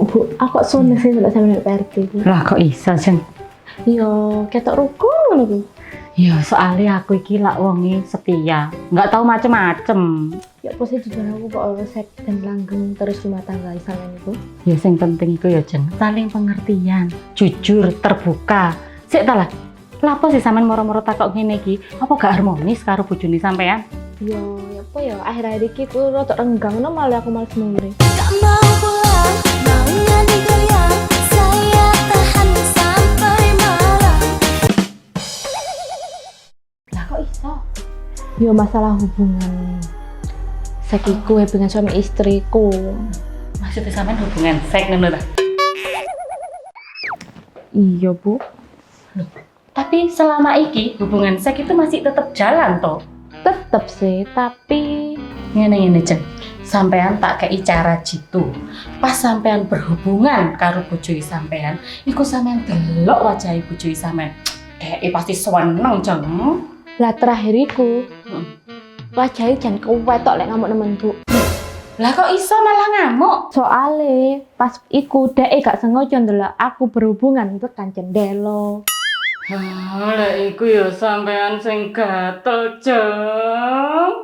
Bu, aku kok sunnah sih delok sampeyan PRT iki. Lah kok iso, Jeng? Yo, ketok rukun ngono ku. Ya soalnya aku iki lak wonge setia, nggak tahu macem-macem. Ya pasti jujur aku kok resep dan langgeng terus rumah tangga sampeyan iku. Ya sing penting iku ya Jeng, saling pengertian, jujur, terbuka. Sik ta lah. Lapo sih sampean moro-moro takok ngene iki? Apa gak harmonis karo bojone sampean? Yo, ya apa ya akhir-akhir iki ku rada renggang no malah aku males mulai. Tak mau pulang, maunya digoyang. Saya tahan sampai malam. Lah kok iso? Yo masalah hubungan sekiku dengan suami istriku. Maksudnya sampean hubungan seks ngono ta? Iya, Bu. Tapi selama iki hubungan seks itu masih tetap jalan toh? Tetep sih, tapi Ngene-ngene Jeng, sampean tak kei cara jitu. Pas sampean berhubungan karo bojoe sampean, iku sampean delok wajahe bojoe sampean. Pasti seneng Jeng. lah terakhir iku wajahnya jangan kewetok lek ngamuk nemen, Bu. Lah kok iso malah ngamuk? Soale pas iku dhek gak sengaja ndelok aku berhubungan tekan cendelo. Lah iku ya sampean sing gatel Jeng.